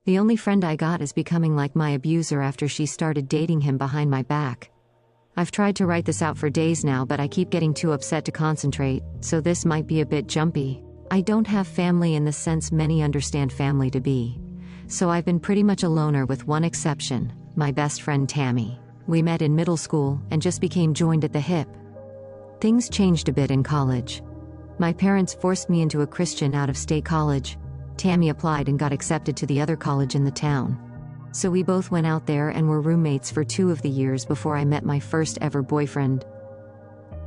The only friend I got is becoming like my abuser after she started dating him behind my back. I've tried to write this out for days now, but I keep getting too upset to concentrate, so this might be a bit jumpy. I don't have family in the sense many understand family to be. So I've been pretty much a loner with one exception, my best friend Tammy. We met in middle school and just became joined at the hip. Things changed a bit in college. My parents forced me into a Christian out-of-state college. Tammy applied and got accepted to the other college in the town. So we both went out there and were roommates for 2 of the years before I met my first ever boyfriend.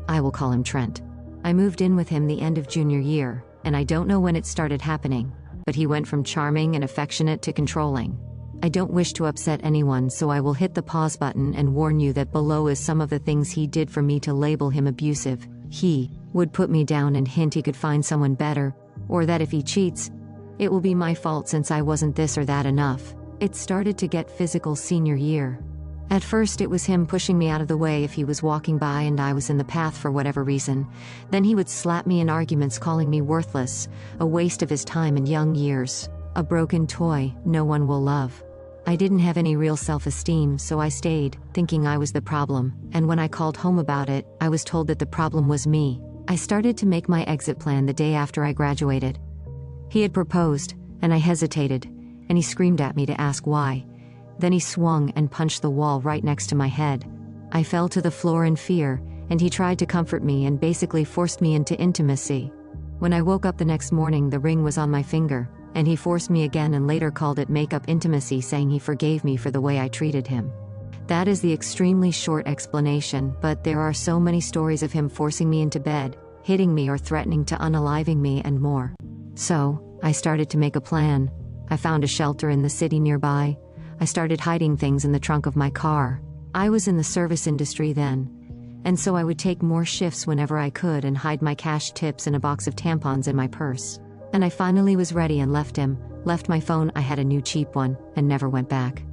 I will call him Trent. I moved in with him the end of junior year, and I don't know when it started happening, but he went from charming and affectionate to controlling. I don't wish to upset anyone, so I will hit the pause button and warn you that below is some of the things he did for me to label him abusive. He would put me down and hint he could find someone better, or that if he cheats, it will be my fault since I wasn't this or that enough. It started to get physical senior year. At first it was him pushing me out of the way if he was walking by and I was in the path for whatever reason. Then he would slap me in arguments calling me worthless, a waste of his time and young years, a broken toy no one will love. I didn't have any real self-esteem, so I stayed, thinking I was the problem, and when I called home about it, I was told that the problem was me. I started to make my exit plan the day after I graduated. He had proposed, and I hesitated, and he screamed at me to ask why. Then he swung and punched the wall right next to my head. I fell to the floor in fear, and he tried to comfort me and basically forced me into intimacy. When I woke up the next morning, the ring was on my finger, and he forced me again and later called it make-up intimacy, saying he forgave me for the way I treated him. That is the extremely short explanation, but there are so many stories of him forcing me into bed, hitting me or threatening to unaliving me and more. So, I started to make a plan. I found a shelter in the city nearby. I started hiding things in the trunk of my car. I was in the service industry then, and so I would take more shifts whenever I could and hide my cash tips and a box of tampons in my purse. And I finally was ready and left him, left my phone, I had a new cheap one, and never went back.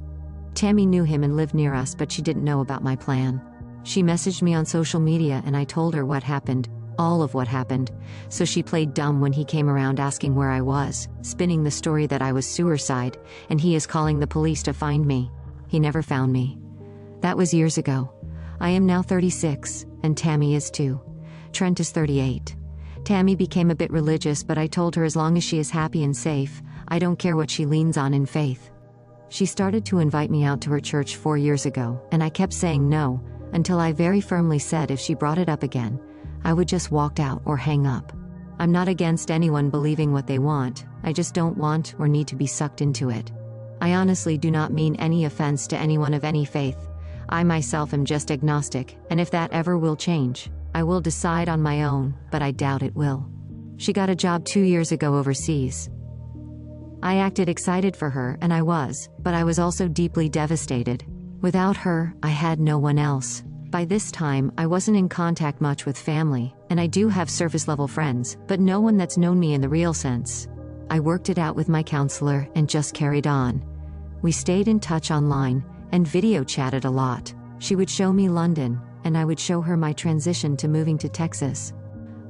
Tammy knew him and lived near us, but she didn't know about my plan. She messaged me on social media and I told her what happened, all of what happened, so she played dumb when he came around asking where I was, spinning the story that I was suicide, and he is calling the police to find me. He never found me. That was years ago. I am now 36, and Tammy is too. Trent is 38. Tammy became a bit religious, but I told her as long as she is happy and safe, I don't care what she leans on in faith. She started to invite me out to her church 4 years ago, and I kept saying no, until I very firmly said if she brought it up again, I would just walk out or hang up. I'm not against anyone believing what they want, I just don't want or need to be sucked into it. I honestly do not mean any offense to anyone of any faith. I myself am just agnostic, and if that ever will change, I will decide on my own, but I doubt it will. She got a job 2 years ago overseas. I acted excited for her, and I was, but I was also deeply devastated. Without her, I had no one else. By this time, I wasn't in contact much with family, and I do have surface-level friends, but no one that's known me in the real sense. I worked it out with my counselor and just carried on. We stayed in touch online, and video chatted a lot. She would show me London, and I would show her my transition to moving to Texas.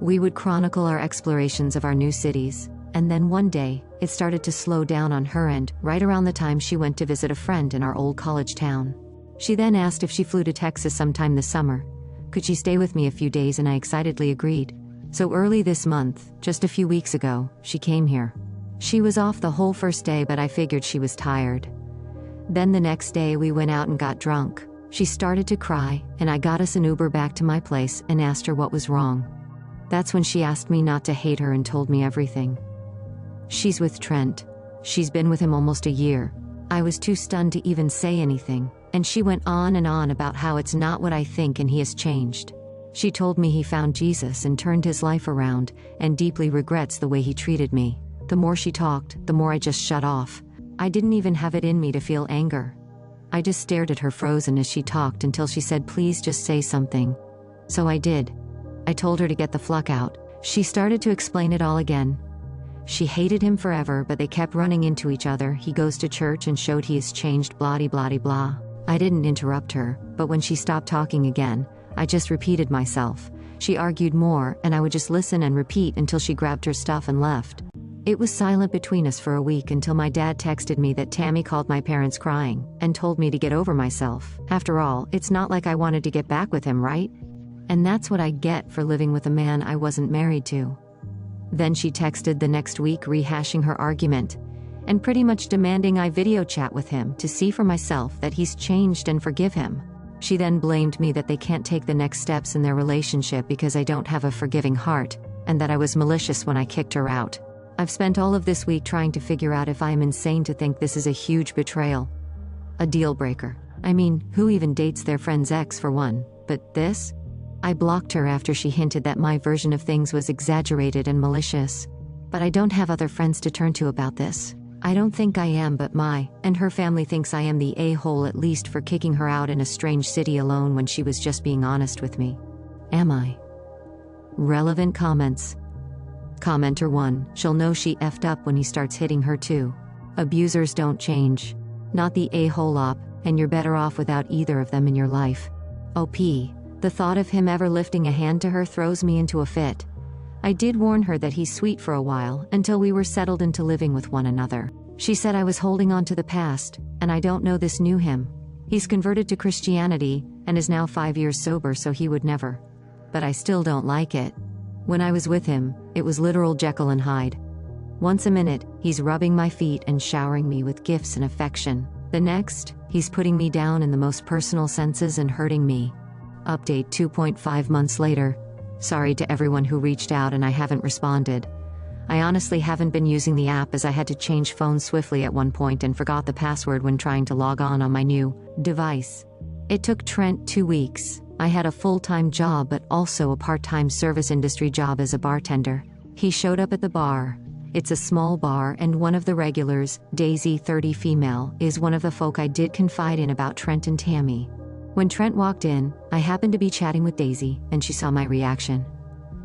We would chronicle our explorations of our new cities, and then one day, it started to slow down on her end, right around the time she went to visit a friend in our old college town. She then asked if she flew to Texas sometime this summer. Could she stay with me a few days, and I excitedly agreed. So early this month, just a few weeks ago, she came here. She was off the whole first day, but I figured she was tired. Then the next day we went out and got drunk. She started to cry, and I got us an Uber back to my place and asked her what was wrong. That's when she asked me not to hate her and told me everything. She's with Trent. She's been with him almost a year. I was too stunned to even say anything, and she went on and on about how it's not what I think and he has changed. She told me he found Jesus and turned his life around, and deeply regrets the way he treated me. The more she talked, the more I just shut off. I didn't even have it in me to feel anger. I just stared at her frozen as she talked until she said, "Please just say something." So I did. I told her to get the fuck out. She started to explain it all again. She hated him forever, but they kept running into each other. He goes to church and showed he has changed, blah blah blah. I didn't interrupt her, but when she stopped talking again, I just repeated myself. She argued more, and I would just listen and repeat until she grabbed her stuff and left. It was silent between us for a week until my dad texted me that Tammy called my parents crying and told me to get over myself. After all, it's not like I wanted to get back with him, right? And that's what I get for living with a man I wasn't married to. Then she texted the next week rehashing her argument and pretty much demanding I video chat with him to see for myself that he's changed and forgive him. She then blamed me that they can't take the next steps in their relationship because I don't have a forgiving heart, and that I was malicious when I kicked her out. I've spent all of this week trying to figure out if I am insane to think this is a huge betrayal. A deal breaker. I mean, who even dates their friend's ex for one? But this? I blocked her after she hinted that my version of things was exaggerated and malicious. But I don't have other friends to turn to about this. I don't think I am, but and her family thinks I am the a-hole, at least for kicking her out in a strange city alone when she was just being honest with me. Am I? Relevant comments. Commenter 1, she'll know she effed up when he starts hitting her too. Abusers don't change. Not the a-hole op, and you're better off without either of them in your life. OP, the thought of him ever lifting a hand to her throws me into a fit. I did warn her that he's sweet for a while, until we were settled into living with one another. She said I was holding on to the past, and I don't know this new him. He's converted to Christianity, and is now 5 years sober, so he would never. But I still don't like it. When I was with him, it was literal Jekyll and Hyde. Once a minute, he's rubbing my feet and showering me with gifts and affection. The next, he's putting me down in the most personal senses and hurting me. Update 2.5 months later. Sorry to everyone who reached out and I haven't responded. I honestly haven't been using the app as I had to change phones swiftly at one point and forgot the password when trying to log on my new device. It took Trent 2 weeks. I had a full-time job but also a part-time service industry job as a bartender. He showed up at the bar. It's a small bar and one of the regulars, Daisy 30 female, is one of the folk I did confide in about Trent and Tammy. When Trent walked in, I happened to be chatting with Daisy, and she saw my reaction.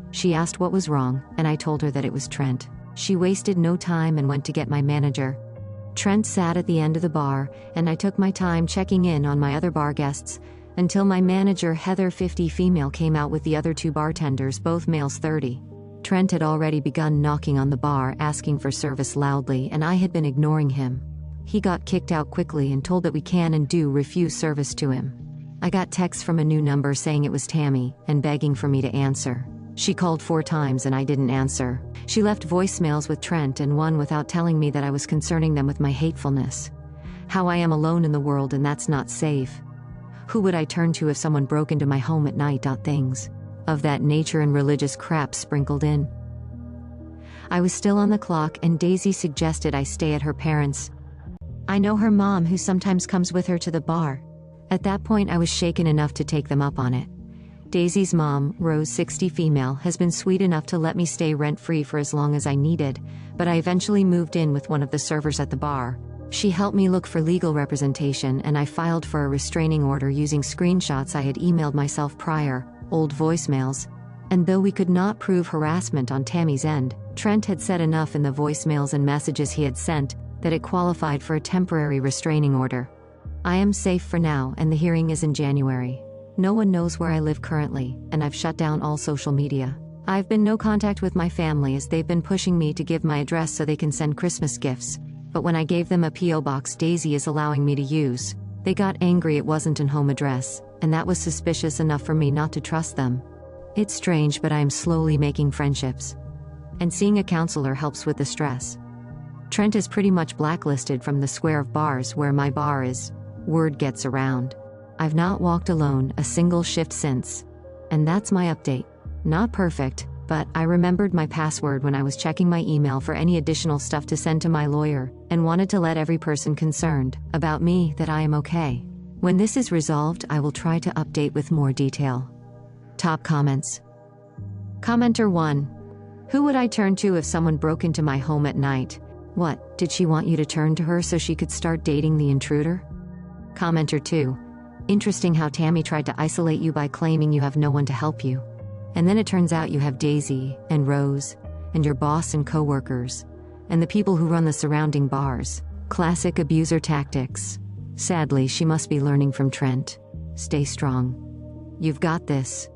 She asked what was wrong, and I told her that it was Trent. She wasted no time and went to get my manager. Trent sat at the end of the bar, and I took my time checking in on my other bar guests, until my manager Heather 50 female came out with the other 2 bartenders, both males 30. Trent had already begun knocking on the bar asking for service loudly, and I had been ignoring him. He got kicked out quickly and told that we can and do refuse service to him. I got texts from a new number saying it was Tammy, and begging for me to answer. She called 4 times and I didn't answer. She left voicemails with Trent and one without telling me that I was concerning them with my hatefulness. How I am alone in the world and that's not safe. Who would I turn to if someone broke into my home at night? Things of that nature and religious crap sprinkled in. I was still on the clock and Daisy suggested I stay at her parents'. I know her mom who sometimes comes with her to the bar. At that point I was shaken enough to take them up on it. Daisy's mom, Rose 60 female, has been sweet enough to let me stay rent-free for as long as I needed, but I eventually moved in with one of the servers at the bar. She helped me look for legal representation and I filed for a restraining order using screenshots I had emailed myself prior, old voicemails. And though we could not prove harassment on Tammy's end, Trent had said enough in the voicemails and messages he had sent that it qualified for a temporary restraining order. I am safe for now and the hearing is in January. No one knows where I live currently, and I've shut down all social media. I've been no contact with my family as they've been pushing me to give my address so they can send Christmas gifts. But when I gave them a P.O. box Daisy is allowing me to use, they got angry it wasn't an home address, and that was suspicious enough for me not to trust them. It's strange, but I am slowly making friendships. And seeing a counselor helps with the stress. Trent is pretty much blacklisted from the square of bars where my bar is. Word gets around. I've not walked alone a single shift since. And that's my update. Not perfect, but I remembered my password when I was checking my email for any additional stuff to send to my lawyer, and wanted to let every person concerned about me that I am okay. When this is resolved, I will try to update with more detail. Top comments. Commenter 1. Who would I turn to if someone broke into my home at night? What, did she want you to turn to her so she could start dating the intruder? Commenter 2. Interesting how Tammy tried to isolate you by claiming you have no one to help you. And then it turns out you have Daisy, and Rose, and your boss and co-workers, and the people who run the surrounding bars. Classic abuser tactics. Sadly, she must be learning from Trent. Stay strong. You've got this.